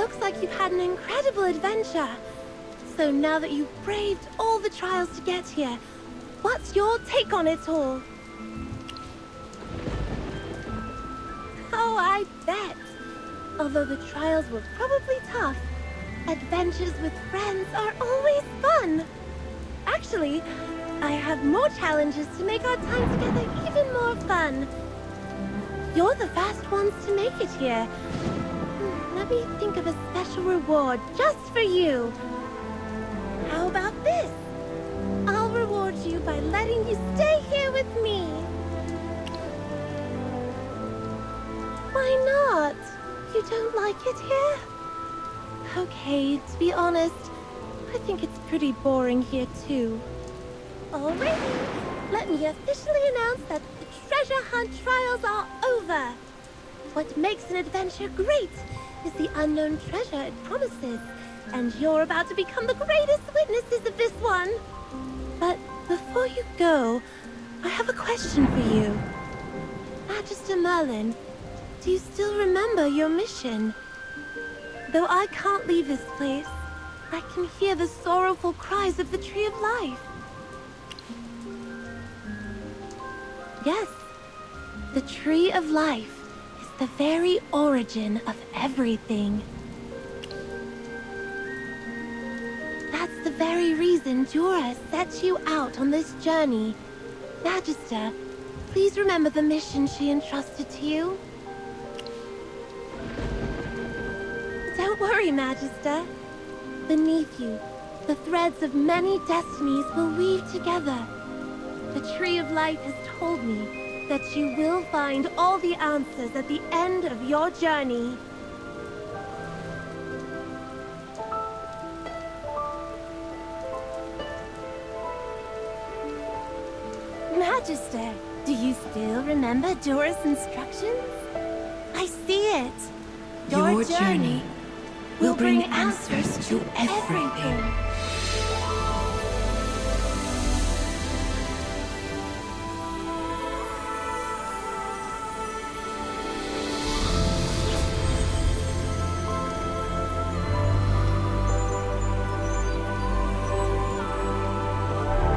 looks like you've had an incredible adventure. So now that you've braved all the trials to get here, what's your take on it all? Oh, I bet. Although the trials were probably tough, adventures with friends are always fun. Actually, I have more challenges to make our time together even more fun. You're the first ones to make it here. Let me think of a special reward just for you. How about this? I'll reward you by letting you stay here with me. Why not? You don't like it here? Okay, to be honest, I think it's pretty boring here too. Alrighty, let me officially announce that the treasure hunt trials are over. What makes an adventure great is the unknown treasure it promises, and you're about to become the greatest witnesses of this one. But before you go, I have a question for you. Magister Merlin, do you still remember your mission? Though I can't leave this place, I can hear the sorrowful cries of the Tree of Life. Yes, the Tree of Life is the very origin of everything. That's the very reason Jura set you out on this journey. Magister, please remember the mission she entrusted to you. Don't worry, Magister. Beneath you, the threads of many destinies will weave together. The Tree of Life has told me that you will find all the answers at the end of your journey. Magister, do you still remember Dora's instructions? I see it. Your journey will bring answers to everything.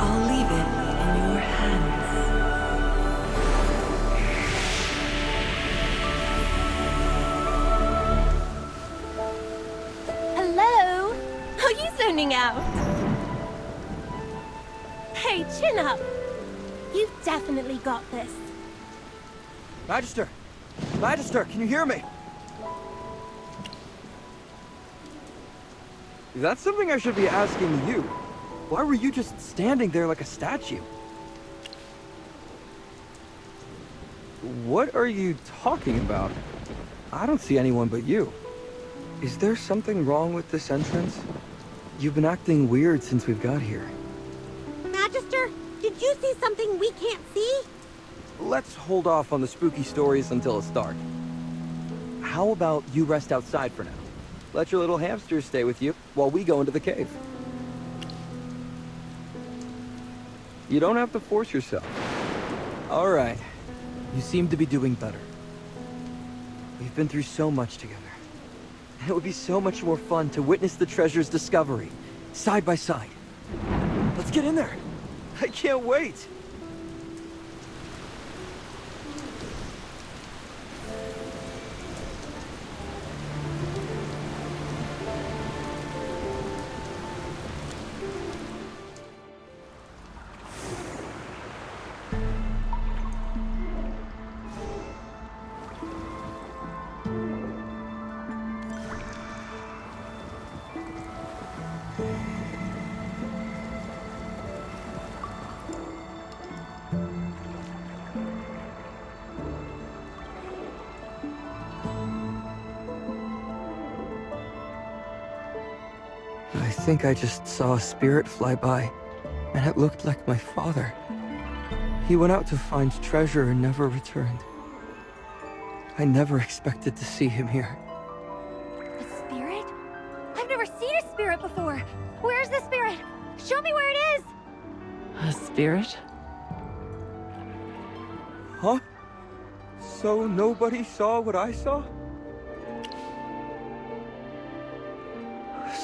I'll leave it in your hands. Hello? Are you zoning out? Hey, chin up. You've definitely got this. Magister! Magister, can you hear me? That's something I should be asking you. Why were you just standing there like a statue? What are you talking about? I don't see anyone but you. Is there something wrong with this entrance? You've been acting weird since we've got here. Magister, did you see something we can't see? Let's hold off on the spooky stories until it's dark. How about you rest outside for now? Let your little hamsters stay with you while we go into the cave. You don't have to force yourself. All right. You seem to be doing better. We've been through so much together. It would be so much more fun to witness the treasure's discovery, side by side. Let's get in there. I can't wait. I think I just saw a spirit fly by, and it looked like my father. He went out to find treasure and never returned. I never expected to see him here. A spirit? I've never seen a spirit before. Where's the spirit? Show me where it is. A spirit? Huh? So nobody saw what I saw?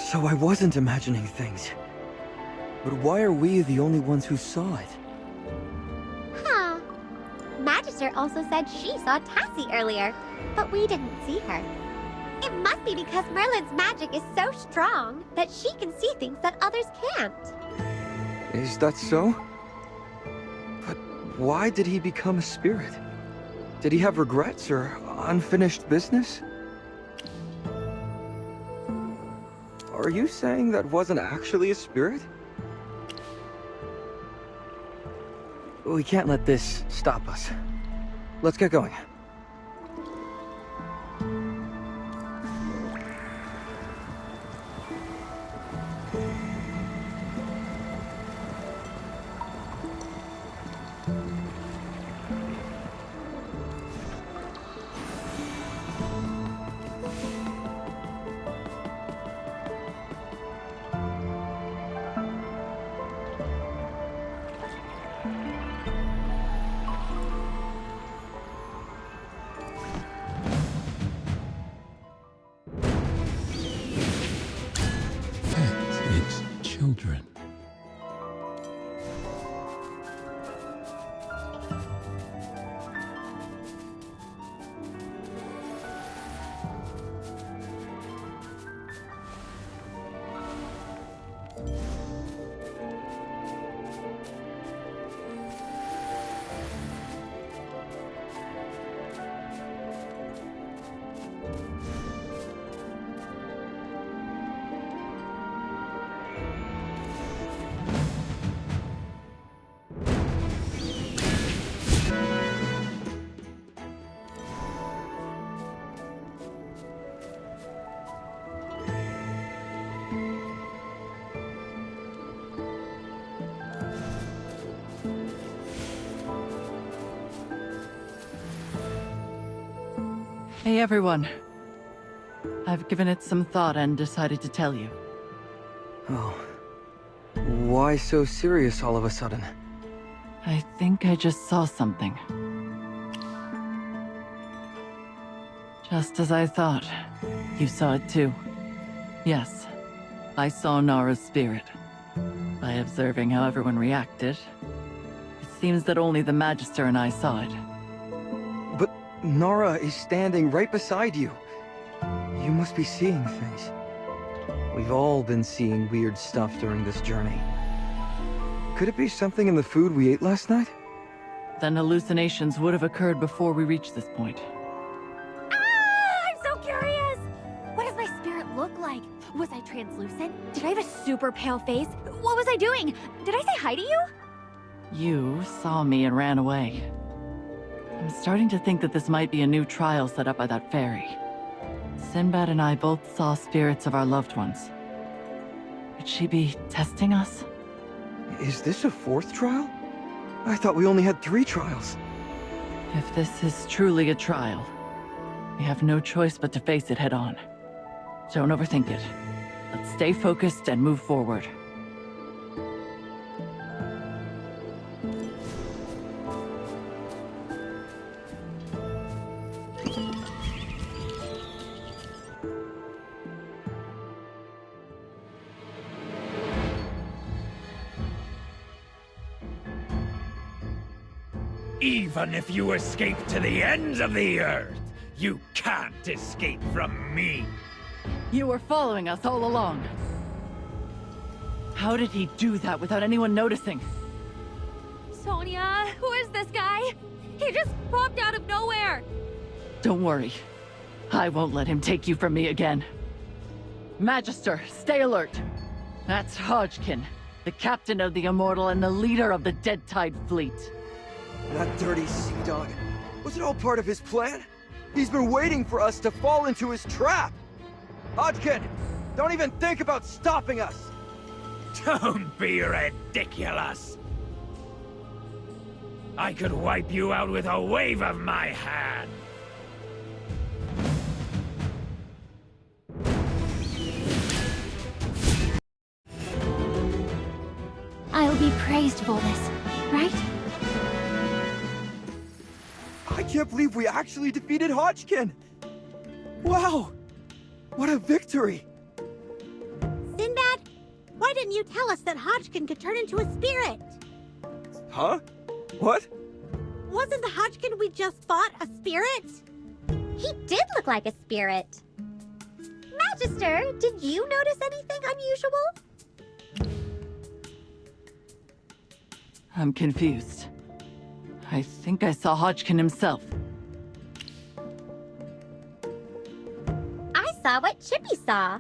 So I wasn't imagining things. But why are we the only ones who saw it? Huh. Magister also said she saw Tassie earlier, but we didn't see her. It must be because Merlin's magic is so strong that she can see things that others can't. Is that so? But why did he become a spirit? Did he have regrets or unfinished business? Are you saying that wasn't actually a spirit? We can't let this stop us. Let's get going. It's children. Hey everyone. I've given it some thought and decided to tell you. Oh. Why so serious all of a sudden? I think I just saw something. Just as I thought. You saw it too. Yes, I saw Nara's spirit. By observing how everyone reacted, it seems that only the Magister and I saw it. But Nara is standing right beside you. You must be seeing things. We've all been seeing weird stuff during this journey. Could it be something in the food we ate last night? Then hallucinations would have occurred before we reached this point. I'm so curious! What does my spirit look like? Was I translucent? Did I have a super pale face? What was I doing? Did I say hi to you? You saw me and ran away. I'm starting to think that this might be a new trial set up by that fairy. Sinbad and I both saw spirits of our loved ones. Could she be testing us? Is this a fourth trial? I thought we only had 3 trials. If this is truly a trial, we have no choice but to face it head on. Don't overthink it. Let's stay focused and move forward. Even if you escape to the ends of the earth, you can't escape from me. You were following us all along. How did he do that without anyone noticing? Sonia, who is this guy? He just popped out of nowhere. Don't worry. I won't let him take you from me again. Magister, stay alert. That's Hodgkin, the captain of the Immortal and the leader of the Dead Tide fleet. That dirty sea dog. Was it all part of his plan? He's been waiting for us to fall into his trap! Hodgkin, don't even think about stopping us! Don't be ridiculous. I could wipe you out with a wave of my hand. I'll be praised for this, right? I can't believe we actually defeated Hodgkin! Wow! What a victory! didn't you tell us that Hodgkin could turn into a spirit? Huh? What? Wasn't the Hodgkin we just fought a spirit? He did look like a spirit. Magister, did you notice anything unusual? I'm confused. I think I saw Hodgkin himself. I saw what Chippy saw.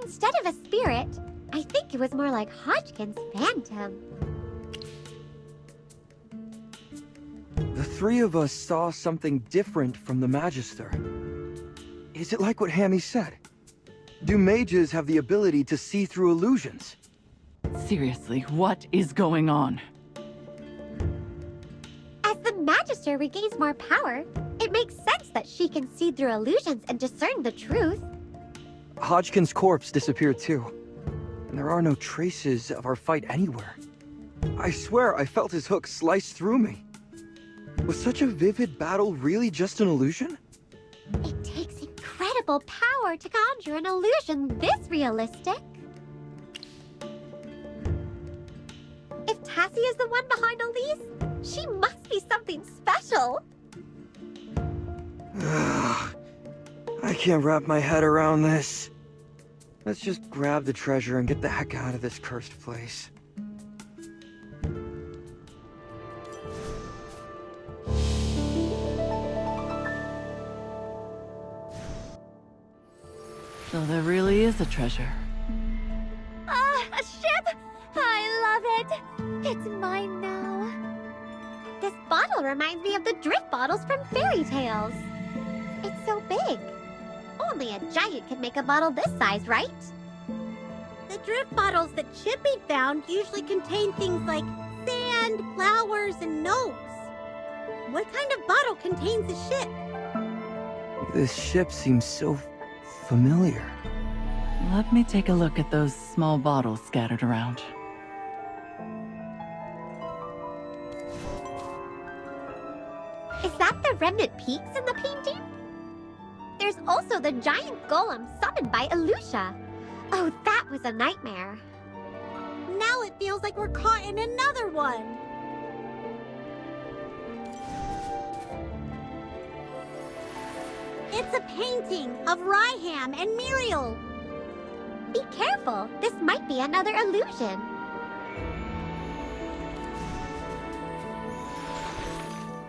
Instead of a spirit, I think it was more like Hodgkin's phantom. The three of us saw something different from the Magister. Is it like what Hammy said? Do mages have the ability to see through illusions? Seriously, what is going on? As the Magister regains more power, it makes sense that she can see through illusions and discern the truth. Hodgkin's corpse disappeared too. And there are no traces of our fight anywhere. I swear I felt his hook slice through me. Was such a vivid battle really just an illusion? It takes incredible power to conjure an illusion this realistic. If Tassie is the one behind Elise, she must be something special. I can't wrap my head around this. Let's just grab the treasure and get the heck out of this cursed place. So there really is a treasure. A ship! I love it! It's mine now. This bottle reminds me of the drift bottles from fairy tales. It's so big. Only a giant can make a bottle this size, right? The drift bottles that Chippy found usually contain things like sand, flowers, and notes. What kind of bottle contains a ship? This ship seems so familiar. Let me take a look at those small bottles scattered around. Is that the remnant peaks in the painting? There's also the giant golem summoned by Elucia. Oh, that was a nightmare. Now it feels like we're caught in another one. It's a painting of Ryham and Muriel. Be careful, this might be another illusion.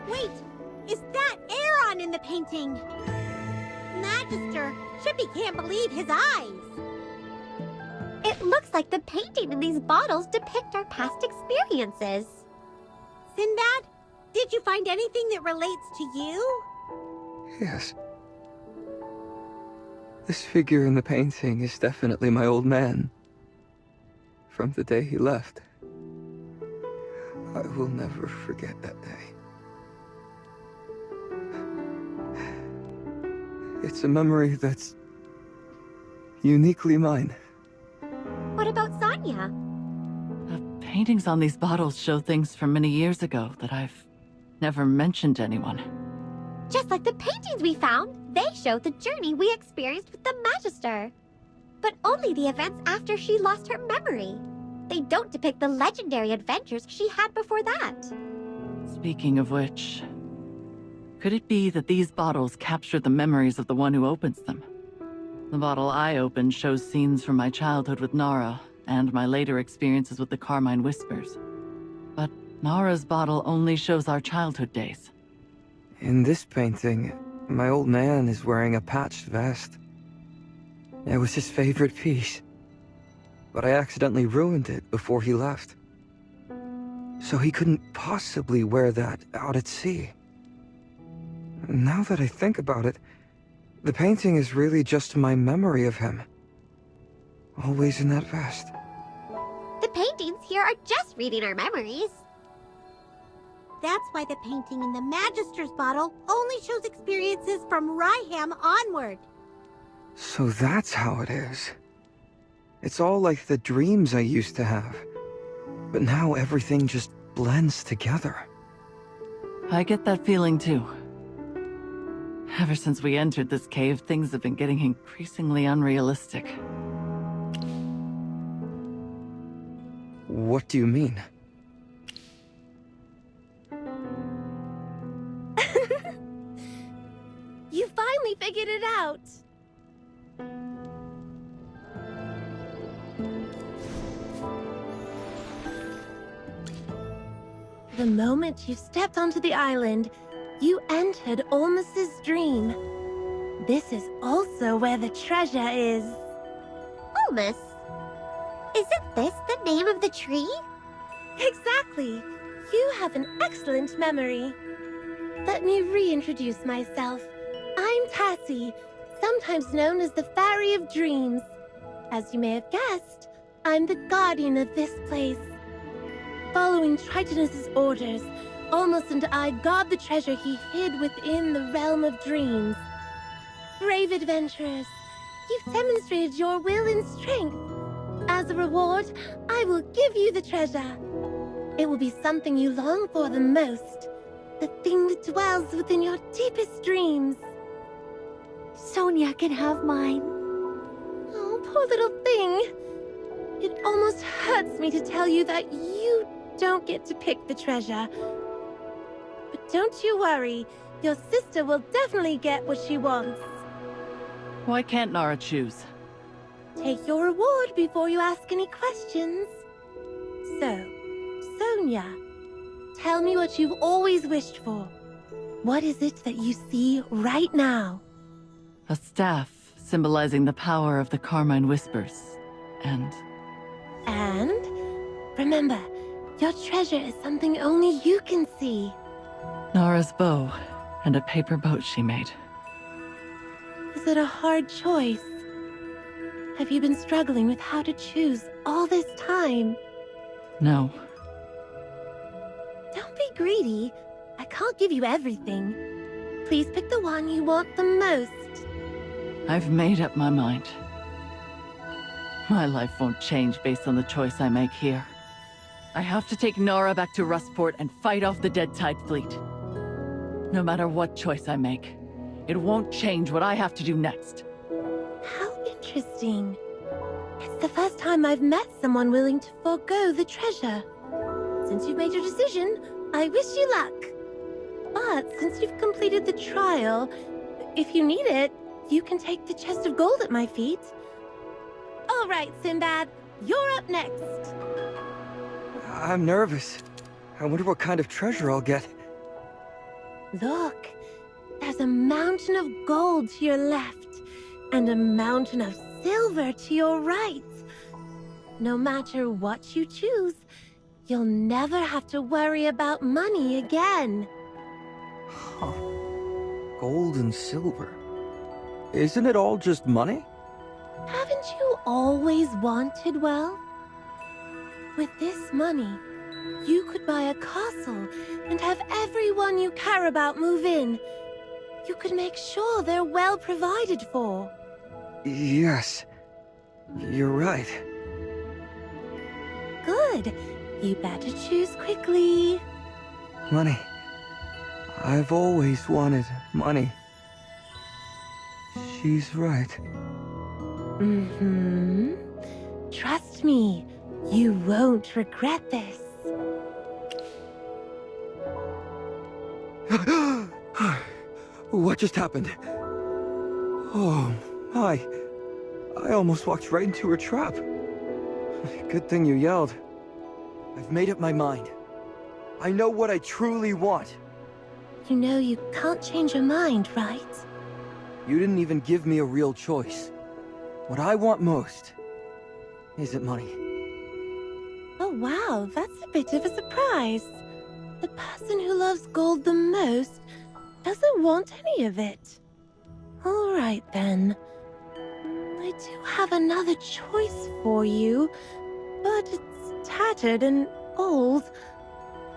Wait, is that Aaron in the painting? Magister, Chippy can't believe his eyes. It looks like the painting in these bottles depict our past experiences. Sinbad, did you find anything that relates to you? Yes. This figure in the painting is definitely my old man. From the day he left. I will never forget that day. It's a memory that's uniquely mine. What about Sonia? The paintings on these bottles show things from many years ago that I've never mentioned to anyone. Just like the paintings we found, they show the journey we experienced with the Magister. But only the events after she lost her memory. They don't depict the legendary adventures she had before that. Speaking of which, could it be that these bottles capture the memories of the one who opens them? The bottle I opened shows scenes from my childhood with Nara, and my later experiences with the Carmine Whispers. But Nara's bottle only shows our childhood days. In this painting, my old man is wearing a patched vest. It was his favorite piece. But I accidentally ruined it before he left. So he couldn't possibly wear that out at sea. Now that I think about it, the painting is really just my memory of him. Always in that vest. The paintings here are just reading our memories. That's why the painting in the Magister's bottle only shows experiences from Ryham onward. So that's how it is. It's all like the dreams I used to have. But now everything just blends together. I get that feeling too. Ever since we entered this cave, things have been getting increasingly unrealistic. What do you mean? You finally figured it out! The moment you stepped onto the island, you entered Olmus's dream. This is also where the treasure is. Olmus? Isn't this the name of the tree? Exactly! You have an excellent memory. Let me reintroduce myself. I'm Tassie, sometimes known as the Fairy of Dreams. As you may have guessed, I'm the guardian of this place. Following Tritonus's orders, Olmus and I guard the treasure he hid within the realm of dreams. Brave adventurers, you've demonstrated your will and strength. As a reward, I will give you the treasure. It will be something you long for the most. The thing that dwells within your deepest dreams. Sonia can have mine. Oh, poor little thing. It almost hurts me to tell you that you don't get to pick the treasure. But don't you worry. Your sister will definitely get what she wants. Why can't Nara choose? Take your reward before you ask any questions. So, Sonia, tell me what you've always wished for. What is it that you see right now? A staff symbolizing the power of the Carmine Whispers. And Remember, your treasure is something only you can see. Nara's bow and a paper boat she made. Is it a hard choice? Have you been struggling with how to choose all this time? No. Don't be greedy. I can't give you everything. Please pick the one you want the most. I've made up my mind. My life won't change based on the choice I make here. I have to take Nara back to Rustport and fight off the Dead Tide fleet. No matter what choice I make, it won't change what I have to do next. How interesting. It's the first time I've met someone willing to forego the treasure. Since you've made your decision, I wish you luck. But since you've completed the trial, if you need it, you can take the chest of gold at my feet. All right, Sinbad, you're up next. I'm nervous. I wonder what kind of treasure I'll get. Look, there's a mountain of gold to your left, and a mountain of silver to your right. No matter what you choose, you'll never have to worry about money again. Huh. Gold and silver. Isn't it all just money? Haven't you always wanted wealth? With this money, you could buy a castle and have everyone you care about move in. You could make sure they're well provided for. Yes. You're right. Good. You better choose quickly. Money. I've always wanted money. She's right. Mm-hmm. Trust me, you won't regret this. What just happened? Oh, my. I almost walked right into her trap. Good thing you yelled. I've made up my mind. I know what I truly want. You know you can't change your mind, right? You didn't even give me a real choice. What I want most isn't money. Oh wow, that's a bit of a surprise. The person who loves gold the most doesn't want any of it. All right then. I do have another choice for you, but it's tattered and old.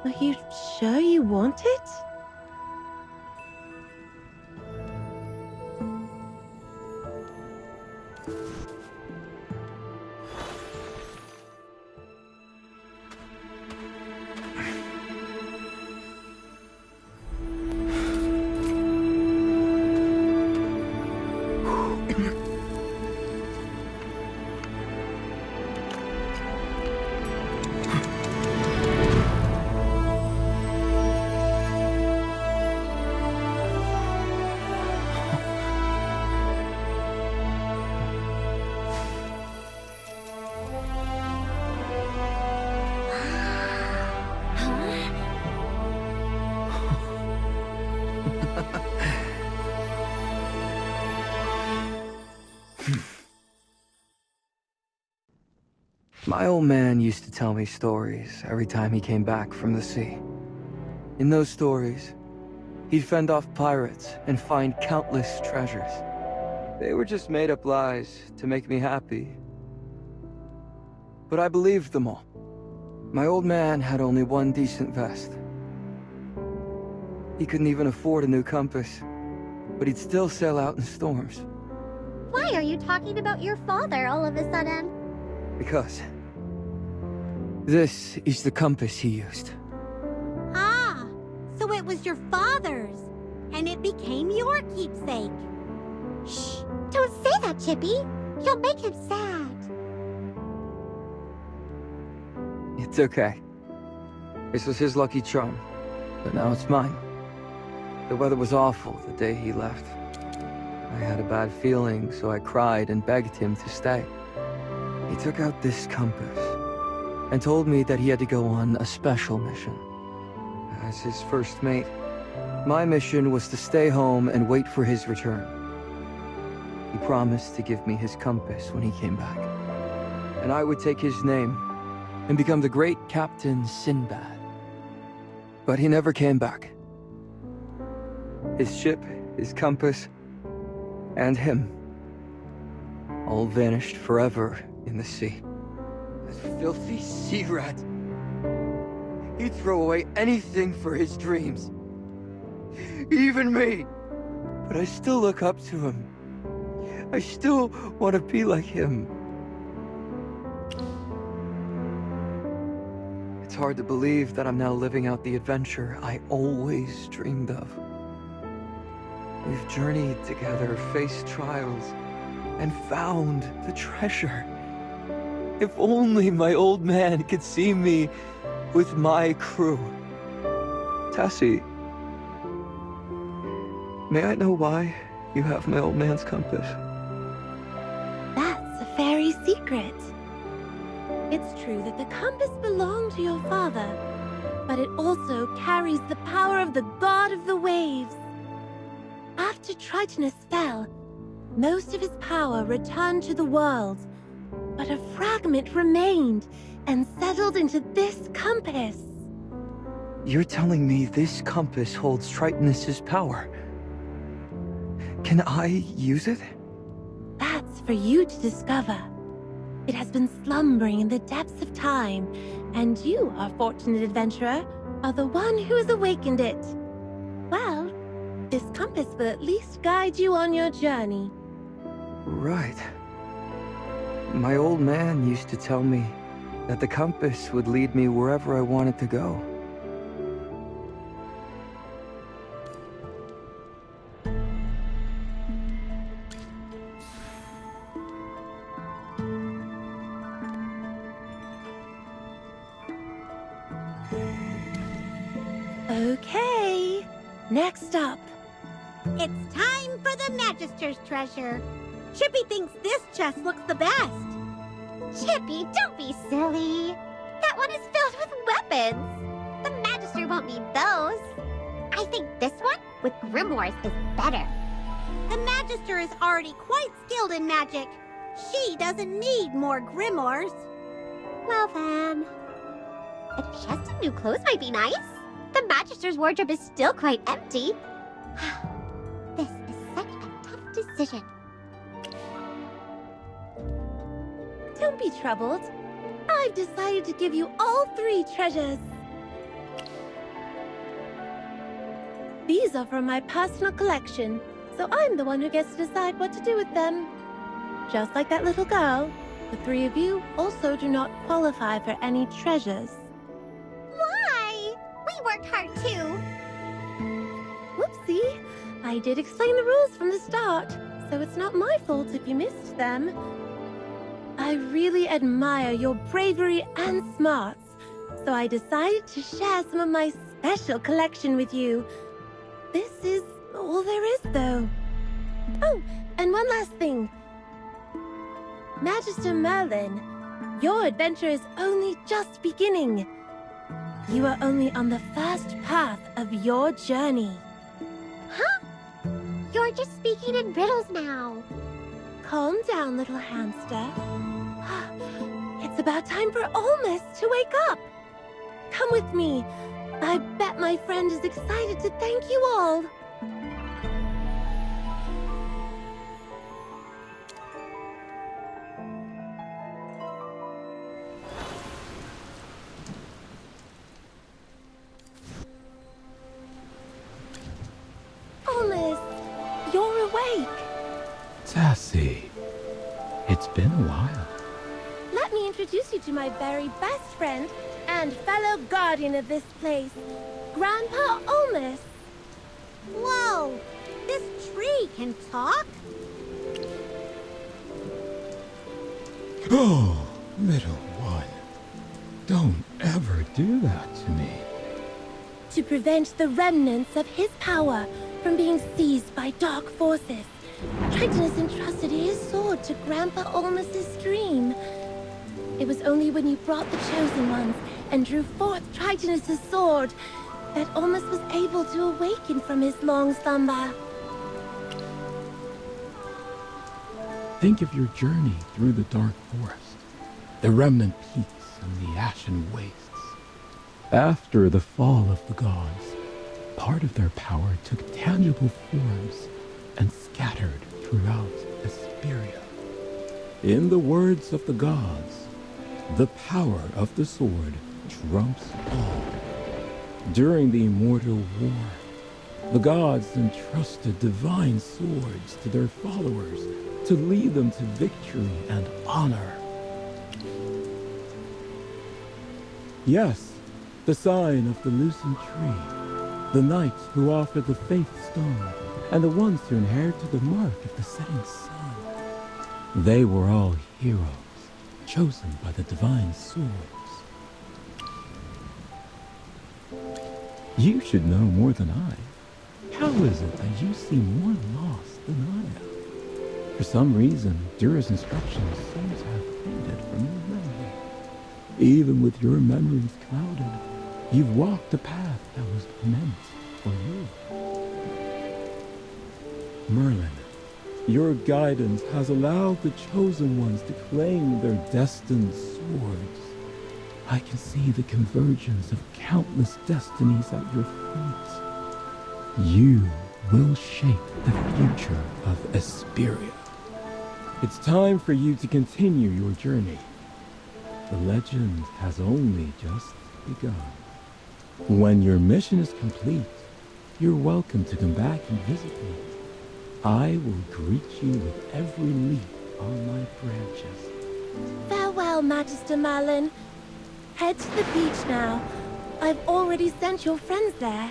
Are you sure you want it? My old man used to tell me stories every time he came back from the sea. In those stories, he'd fend off pirates and find countless treasures. They were just made-up lies to make me happy. But I believed them all. My old man had only one decent vest. He couldn't even afford a new compass, but he'd still sail out in storms. Why are you talking about your father all of a sudden? Because this is the compass he used. Ah, so it was your father's, and it became your keepsake. Shh! Don't say that, Chippy. You'll make him sad. It's okay. This was his lucky charm, but now it's mine. The weather was awful the day he left. I had a bad feeling, so I cried and begged him to stay. He took out this compass and told me that he had to go on a special mission. As his first mate, my mission was to stay home and wait for his return. He promised to give me his compass when he came back, and I would take his name and become the great Captain Sinbad. But he never came back. His ship, his compass, and him all vanished forever in the sea. That filthy sea rat. He'd throw away anything for his dreams. Even me. But I still look up to him. I still want to be like him. It's hard to believe that I'm now living out the adventure I always dreamed of. We've journeyed together, faced trials, and found the treasure. If only my old man could see me with my crew. Tassie, may I know why you have my old man's compass? That's a fairy secret. It's true that the compass belonged to your father, but it also carries the power of the god of the waves. After Tritonus fell, most of his power returned to the world, but a fragment remained and settled into this compass. You're telling me this compass holds Tritonus's power? Can I use it? That's for you to discover. It has been slumbering in the depths of time, and you, our fortunate adventurer, are the one who has awakened it. Well, this compass will at least guide you on your journey. Right. My old man used to tell me that the compass would lead me wherever I wanted to go. Okay, next up. It's time for the Magister's treasure. Chippy thinks this chest looks the best. Chippy, don't be silly. That one is filled with weapons. The Magister won't need those. I think this one with grimoires is better. The Magister is already quite skilled in magic. She doesn't need more grimoires. Well then, a chest of new clothes might be nice. The Magister's wardrobe is still quite empty. This is such a tough decision. Don't be troubled. I've decided to give you all 3 treasures. These are from my personal collection, so I'm the one who gets to decide what to do with them. Just like that little girl, the 3 of you also do not qualify for any treasures. Why? We worked hard too. Whoopsie! I did explain the rules from the start, so it's not my fault if you missed them. I really admire your bravery and smarts, so I decided to share some of my special collection with you. This is all there is, though. Oh, and one last thing. Magister Merlin, your adventure is only just beginning. You are only on the first path of your journey. Huh? You're just speaking in riddles now. Calm down, little hamster. It's about time for Olmus to wake up. Come with me. I bet my friend is excited to thank you all. Olmus, you're awake. Sassy, it's been a while. Let me introduce you to my very best friend and fellow guardian of this place, Grandpa Olmus. Whoa! This tree can talk? Oh, little one. Don't ever do that to me. To prevent the remnants of his power from being seized by dark forces, Triton has entrusted his sword to Grandpa Olmus's stream. It was only when you brought the Chosen Ones and drew forth Tritonus' sword that Olmus was able to awaken from his long slumber. Think of your journey through the dark forest, the remnant peaks and the ashen wastes. After the fall of the gods, part of their power took tangible forms and scattered throughout Hesperia. In the words of the gods, the power of the sword trumps all. During the immortal war, the gods entrusted divine swords to their followers to lead them to victory and honor. Yes, the sign of the loosened tree, the knights who offered the faith stone, and the ones who inherited the mark of the setting sun. They were all heroes, chosen by the divine swords. You should know more than I. How is it that you seem more lost than I am? For some reason, Dura's instructions seem to have faded from your memory. Even with your memories clouded, you've walked a path that was meant for you. Merlin, your guidance has allowed the Chosen Ones to claim their destined swords. I can see the convergence of countless destinies at your feet. You will shape the future of Hesperia. It's time for you to continue your journey. The legend has only just begun. When your mission is complete, you're welcome to come back and visit me. I will greet you with every leaf on my branches. Farewell, Magister Merlin. Head to the beach now. I've already sent your friends there.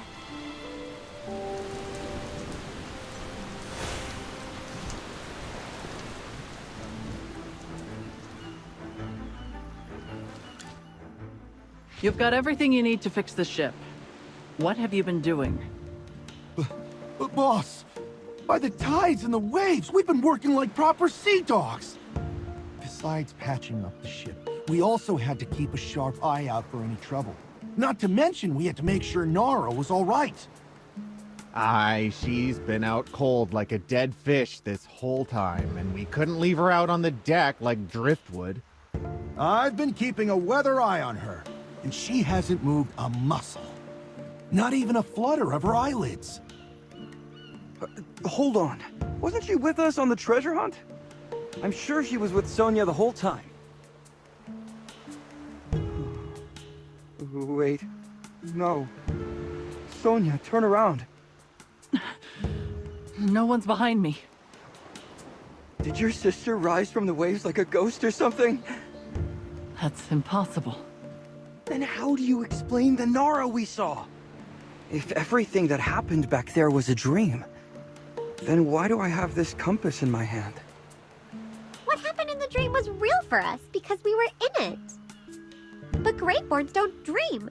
You've got everything you need to fix the ship. What have you been doing? But boss, by the tides and the waves, we've been working like proper sea dogs. Besides patching up the ship, we also had to keep a sharp eye out for any trouble. Not to mention, we had to make sure Nara was all right. Aye, she's been out cold like a dead fish this whole time, and we couldn't leave her out on the deck like driftwood. I've been keeping a weather eye on her, and she hasn't moved a muscle. Not even a flutter of her eyelids. Hold on. Wasn't she with us on the treasure hunt? I'm sure she was with Sonia the whole time. Wait. No. Sonia, turn around. No one's behind me. Did your sister rise from the waves like a ghost or something? That's impossible. Then how do you explain the Nara we saw? If everything that happened back there was a dream, then why do I have this compass in my hand? What happened in the dream was real for us because we were in it. But Greatborns don't dream.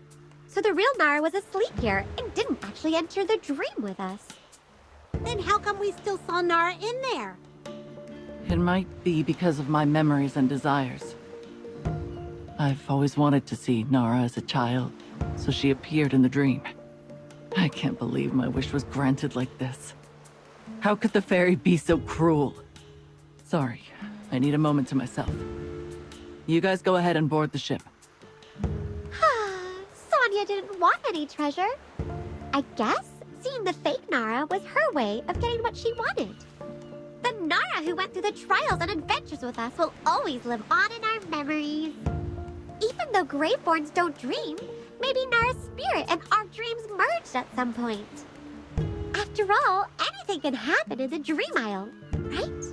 So the real Nara was asleep here and didn't actually enter the dream with us. Then how come we still saw Nara in there? It might be because of my memories and desires. I've always wanted to see Nara as a child, so she appeared in the dream. I can't believe my wish was granted like this. How could the fairy be so cruel? Sorry, I need a moment to myself. You guys go ahead and board the ship. Sonia didn't want any treasure. I guess seeing the fake Nara was her way of getting what she wanted. The Nara who went through the trials and adventures with us will always live on in our memories. Even though Graveborns don't dream, maybe Nara's spirit and our dreams merged at some point. After all, anything can happen in the Dream Isle, right?